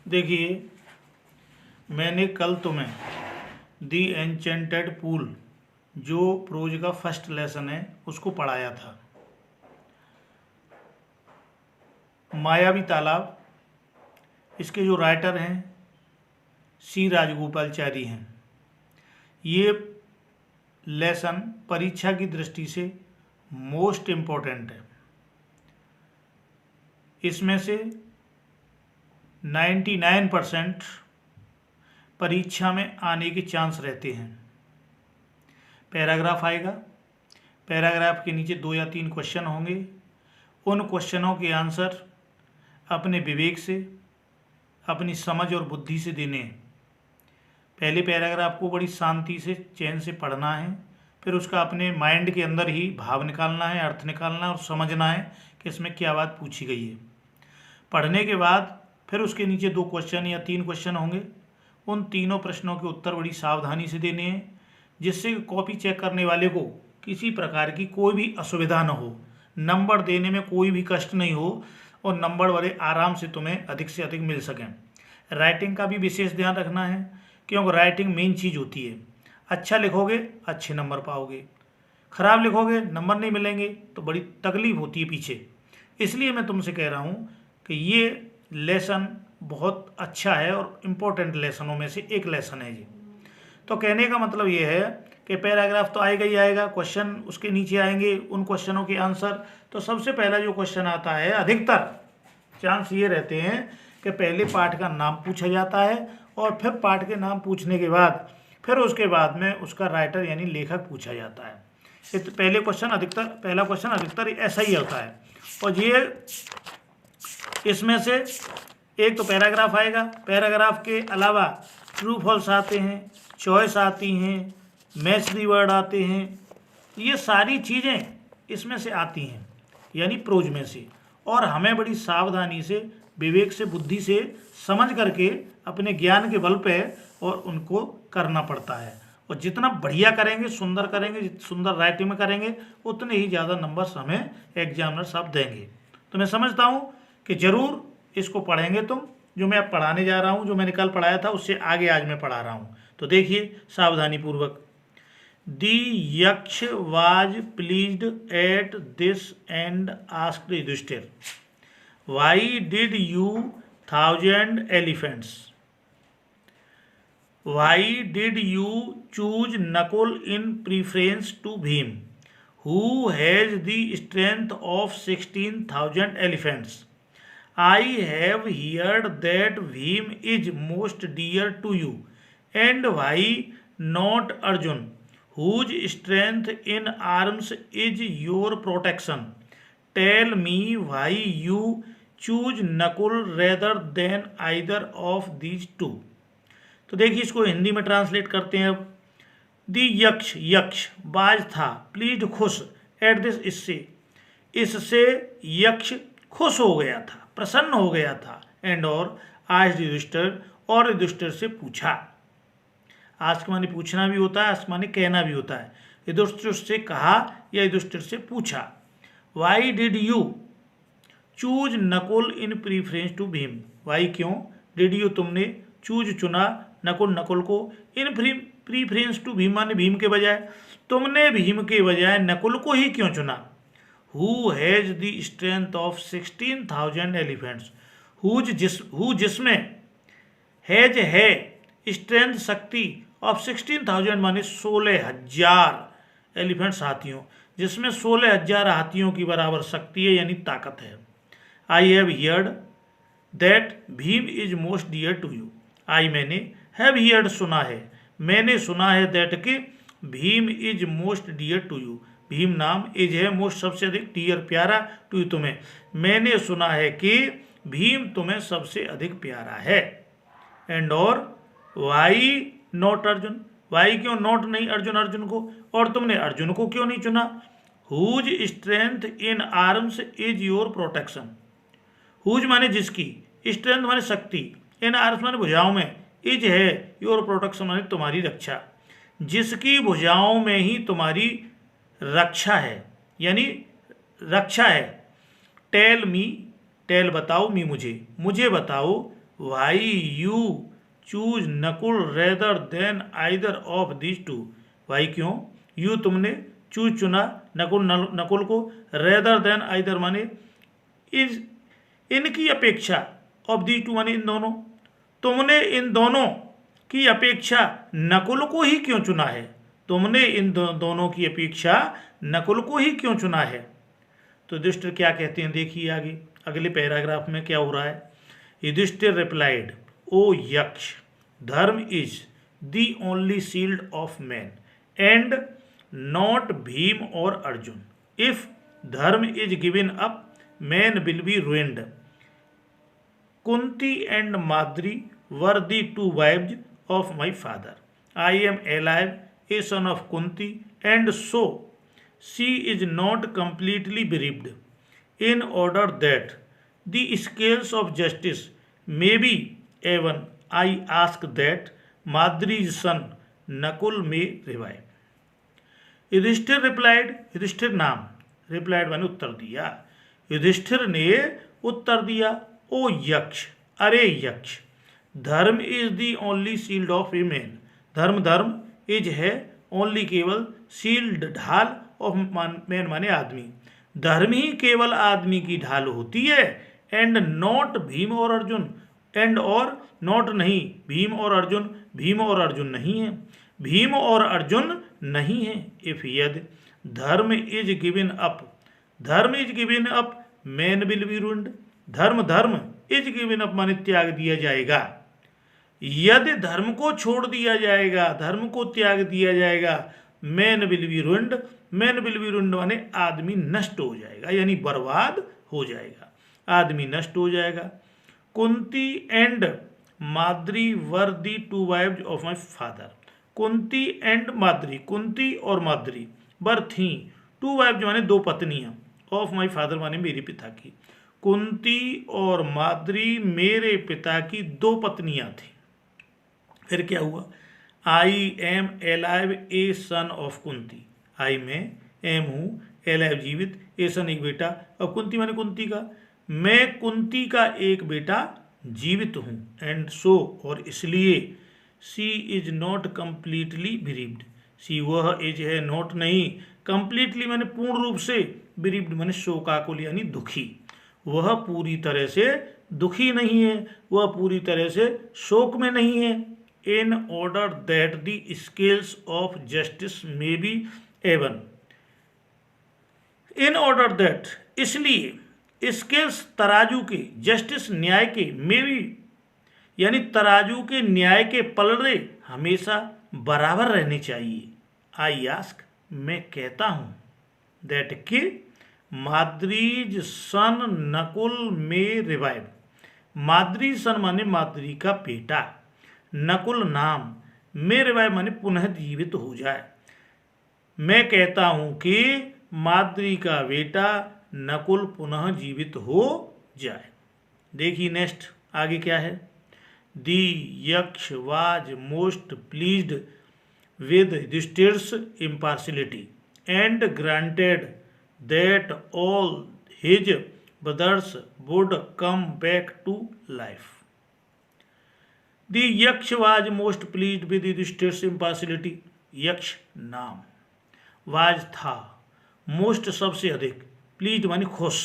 देखिए, मैंने कल तुम्हें दी एन्चेंटेड पूल जो प्रोज का फर्स्ट लेसन है उसको पढ़ाया था। मायावी तालाब, इसके जो राइटर हैं सी राजगोपालचारी हैं। ये लेसन परीक्षा की दृष्टि से मोस्ट इम्पोर्टेंट है। इसमें से 99% परीक्षा में आने के चांस रहते हैं। पैराग्राफ आएगा, पैराग्राफ के नीचे 2 या 3 क्वेश्चन होंगे। उन क्वेश्चनों के आंसर अपने विवेक से, अपनी समझ और बुद्धि से देने हैं। पहले पैराग्राफ को बड़ी शांति से, चैन से पढ़ना है, फिर उसका अपने माइंड के अंदर ही भाव निकालना है, अर्थ निकालना है और समझना है कि इसमें क्या बात पूछी गई है। पढ़ने के बाद फिर उसके नीचे 2 क्वेश्चन या 3 क्वेश्चन होंगे। उन तीनों प्रश्नों के उत्तर बड़ी सावधानी से देने हैं, जिससे कॉपी चेक करने वाले को किसी प्रकार की कोई भी असुविधा न हो, नंबर देने में कोई भी कष्ट नहीं हो और नंबर बड़े आराम से तुम्हें अधिक से अधिक मिल सकें। राइटिंग का भी विशेष ध्यान रखना है, क्योंकि राइटिंग मेन चीज़ होती है। अच्छा लिखोगे अच्छे नंबर पाओगे, खराब लिखोगे नंबर नहीं मिलेंगे तो बड़ी तकलीफ होती है पीछे। इसलिए मैं तुमसे कह रहा हूँ कि ये लेसन बहुत अच्छा है और इम्पोर्टेंट लेसनों में से एक लेसन है ये। तो कहने का मतलब ये है कि पैराग्राफ तो आएगा ही आएगा, क्वेश्चन उसके नीचे आएंगे, उन क्वेश्चनों के आंसर। तो सबसे पहला जो क्वेश्चन आता है, अधिकतर चांस ये रहते हैं कि पहले पाठ का नाम पूछा जाता है और फिर पाठ के नाम पूछने के बाद फिर उसके बाद में उसका राइटर यानी लेखक पूछा जाता है। तो पहला क्वेश्चन अधिकतर ऐसा ही होता है। और ये इसमें से एक तो पैराग्राफ आएगा, पैराग्राफ के अलावा ट्रू फॉल्स आते हैं, चॉइस आती हैं, मैच दी वर्ड आते हैं। ये सारी चीज़ें इसमें से आती हैं यानी प्रोज में से, और हमें बड़ी सावधानी से, विवेक से, बुद्धि से समझ करके अपने ज्ञान के बल पे और उनको करना पड़ता है। और जितना बढ़िया करेंगे, सुंदर करेंगे, सुंदर राइटिंग में करेंगे, उतने ही ज़्यादा नंबर्स हमें एग्जामिनर साहब देंगे। तो मैं समझता हूँ कि ज़रूर इसको पढ़ेंगे तुम। जो मैं अब पढ़ाने जा रहा हूँ, जो मैंने कल पढ़ाया था उससे आगे आज मैं पढ़ा रहा हूँ। तो देखिए सावधानी पूर्वक। The Yaksha was pleased at this and asked Yudhishthir, why did you 1000 elephants? Why did you choose Nakul in preference to Bhim, who has the strength of 16,000 elephants? I have heard that Bhim is most dear to you, and why not Arjun, whose strength in arms is your protection? Tell me why you choose Nakul rather than either of these two. तो देखिए इसको हिंदी में translate करते हैं अब। दी यक्ष बाज था, प्लीज खुश, एट दिस इससे यक्ष खुश हो गया था, प्रसन्न हो गया था। एंड और आज युधिष्ठिर से पूछा। आस्क माने पूछना भी होता है, आस्क माने कहना भी होता है। युधिष्ठिर से कहा या युधिष्ठिर से पूछा। Why did you choose Nakul in preference to Bhim? Why क्यों, डिड यू तुमने, चूज चुना, नकुल को, इन प्रीफरेंस टू भीम माने भीम के बजाय, तुमने भीम के बजाय नकुल को ही क्यों चुना? Who has the strength of 16,000 elephants? Who जिसमें हैज है स्ट्रेंथ शक्ति ऑफ 16,000 माने 16,000 एलिफेंट्स हाथियों, जिसमें 16,000 हाथियों की बराबर शक्ति है यानी ताकत है। I have heard that Bhim is most dear to you. I मैंने, हैव हियर्ड सुना है, मैंने सुना है, दैट कि Bhim is most dear to you, Bhim नाम, इज है मोस्ट सबसे अधिक, डियर प्यारा, टू तुम्हें, मैंने सुना है कि भीम तुम्हें सबसे अधिक प्यारा है। एंड और वाई नॉट अर्जुन, वाई क्यों नॉट नहीं अर्जुन को, और तुमने अर्जुन को क्यों नहीं चुना? Whose strength in arms is your protection. Whose माने जिसकी, स्ट्रेंथ माने शक्ति, इन आर्म्स माने भुजाओं में, इज है योर प्रोटेक्शन माने तुम्हारी रक्षा, जिसकी भुजाओं में ही तुम्हारी रक्षा है यानी रक्षा है। टेल मी, टेल बताओ, मी मुझे बताओ, why you choose Nakul rather than either of this two. Why क्यों, यू तुमने, चूज चुना, नकुल को, रेदर देन आइदर माने इस इनकी अपेक्षा, ऑफ दी टू माने इन दोनों, तुमने इन दोनों की अपेक्षा नकुल को ही क्यों चुना है, तुमने इन दोनों की अपेक्षा नकुल को ही क्यों चुना है। तो युधिष्ठिर क्या कहते हैं देखिए आगे अगले पैराग्राफ में क्या हो रहा है। युधिष्ठिर रिप्लाइड, ओ यक्ष, धर्म is the only shield of man and not Bhim और अर्जुन। इफ धर्म is given up man will be ruined. Kunti and Madri were the two wives of my father. I am alive, a son of Kunti, and so she is not completely bereaved. In order that the scales of justice may be even, I ask that Madri's son Nakul may revive. Yudhishthir replied, Yudhishthir नाम, replied माने उत्तर दिया, युधिष्ठिर ने उत्तर दिया, ओ यक्ष, अरे यक्ष, धर्म is the only shield of a man, धर्म इज है ओनली केवल, शील्ड ढाल ऑफ मैन माने आदमी, धर्म ही केवल आदमी की ढाल होती है, एंड नॉट भीम और अर्जुन, एंड और नॉट नहीं, भीम और अर्जुन नहीं है, भीम और अर्जुन नहीं है। इफ यदि धर्म is given up man will be ruined, धर्म इज गिवन अप माने त्याग दिया जाएगा, यदि धर्म को छोड़ दिया जाएगा, धर्म को त्याग दिया जाएगा, मैन विल बी ruined माने आदमी नष्ट हो जाएगा, यानी बर्बाद हो जाएगा, आदमी नष्ट हो जाएगा। Kunti and Madri were the two wives of my father. Kunti and Madri, Kunti और माद्री वर थी, टू वाइव्स माने दो पत्नियां, ऑफ माई फादर माने मेरे पिता की, कुंती और माद्री मेरे पिता की दो पत्नियां थी। फिर क्या हुआ, I am alive a son of Kunti, I में एम हूँ, एलाइव जीवित, ए सन एक बेटा, और कुंती माने कुंती का, मैं कुंती का एक बेटा जीवित हूँ, एंड सो और इसलिए, she is not completely bereaved, she वह एज है, नॉट नहीं, कम्प्लीटली माने पूर्ण रूप से, बिरीव्ड माने शोकाकुल यानी दुखी, वह पूरी तरह से दुखी नहीं है, वह पूरी तरह से शोक में नहीं है। In order that the scales of justice may be even, in order that इसलिए, स्केल्स तराजू के, जस्टिस न्याय के, मे बी यानी तराजू के न्याय के पलड़े हमेशा बराबर रहने चाहिए। आई आस्क मैं कहता हूँ, दैट के माद्रीज सन नकुल में रिवाइव, माद्री सन माने माद्री का बेटा, नकुल नाम, में रिवाइव माने पुनः जीवित हो जाए। मैं कहता हूँ कि माद्री का बेटा नकुल पुनः जीवित हो जाए। देखिए नेक्स्ट आगे क्या है। दी Yaksha was most pleased with Yudhishthir's impartiality and granted that all his brothers would come back to life. The Yaksh was most pleased with Yudhishthir's impartiality. यक्ष नाम, वाज था, मोस्ट सबसे अधिक, प्लीज्ड मानी खुश,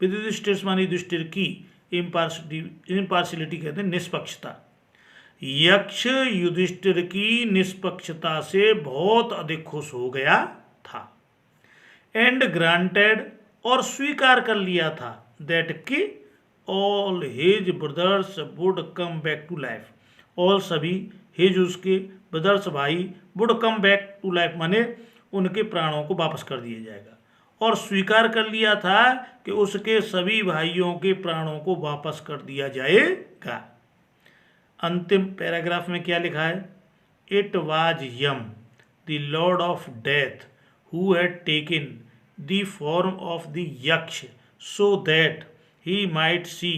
विद युधिष्ठिर मानी युधिष्ठिर की, इम्पार्शियलिटी कहते हैं निष्पक्षता, यक्ष युधिष्ठिर की निष्पक्षता से बहुत अधिक खुश हो गया था। एंड ग्रांटेड और स्वीकार कर लिया था, दैट कि all his brothers would come back to life, all सभी हिज उसके ब्रदर्स भाई would come back to life माने उनके प्राणों को वापस कर दिया जाएगा, और स्वीकार कर लिया था कि उसके सभी भाइयों के प्राणों को वापस कर दिया जाएगा। अंतिम पैराग्राफ में क्या लिखा है। It was Yama the lord of death who had taken the form of the Yaksha so that he might see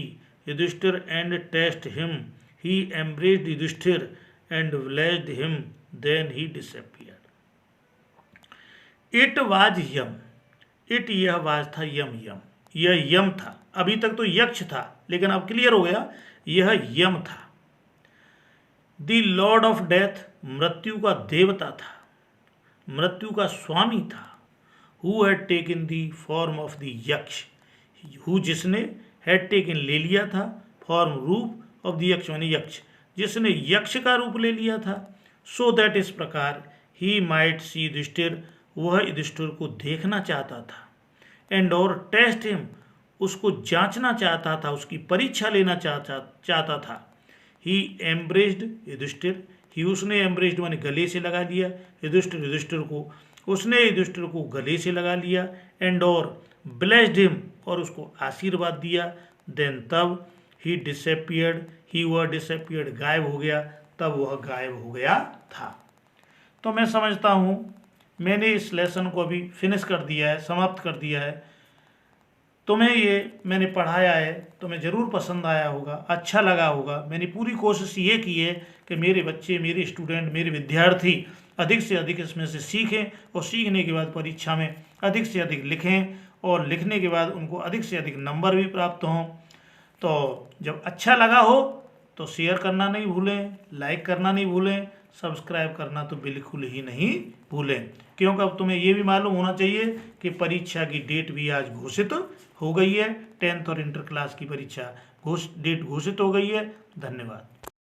Yudhishthira and test him, he embraced Yudhishthira and blessed him, then he disappeared. It was Yama, it यह was था, यम यम यह यम था, अभी तक तो यक्ष था लेकिन अब क्लियर हो गया यह यम था। द लॉर्ड ऑफ डेथ, मृत्यु का देवता था, मृत्यु का स्वामी था। Who had taken the form of the यक्ष, हु जिसने, हैड टेकन ले लिया था, फॉर्म रूप, ऑफ द यक्ष माने यक्ष, जिसने यक्ष का रूप ले लिया था। सो दैट इस प्रकार ही माइट सी युधिष्ठिर, वह युधिष्ठिर को देखना चाहता था। एंड और टेस्ट हिम, उसको जांचना चाहता था, उसकी परीक्षा लेना चाहता था। ही एम्ब्रेस्ड युधिष्ठिर, ही उसने एम्ब्रेस्ड माने गले से लगा लिया, युधिष्ठिर को, उसने युधिष्ठिर को गले से लगा लिया। एंड और ब्लेस्ड हिम, और उसको आशीर्वाद दिया। देन तब ही डिसअपियर्ड, ही वह डिसअपियर्ड गायब हो गया, तब वह गायब हो गया था। तो मैं समझता हूँ मैंने इस लेसन को अभी फिनिश कर दिया है, समाप्त कर दिया है। तुम्हें ये मैंने पढ़ाया है, तुम्हें ज़रूर पसंद आया होगा, अच्छा लगा होगा। मैंने पूरी कोशिश ये की है कि मेरे बच्चे, मेरे स्टूडेंट, मेरे विद्यार्थी अधिक से अधिक इसमें से सीखें, और सीखने के बाद परीक्षा में अधिक से अधिक लिखें, और लिखने के बाद उनको अधिक से अधिक नंबर भी प्राप्त हों। तो जब अच्छा लगा हो तो शेयर करना नहीं भूलें, लाइक करना नहीं भूलें, सब्सक्राइब करना तो बिल्कुल ही नहीं भूलें, क्योंकि अब तुम्हें ये भी मालूम होना चाहिए कि परीक्षा की डेट भी आज घोषित हो गई है। 10th और इंटर क्लास की परीक्षा डेट घोषित हो गई है। धन्यवाद।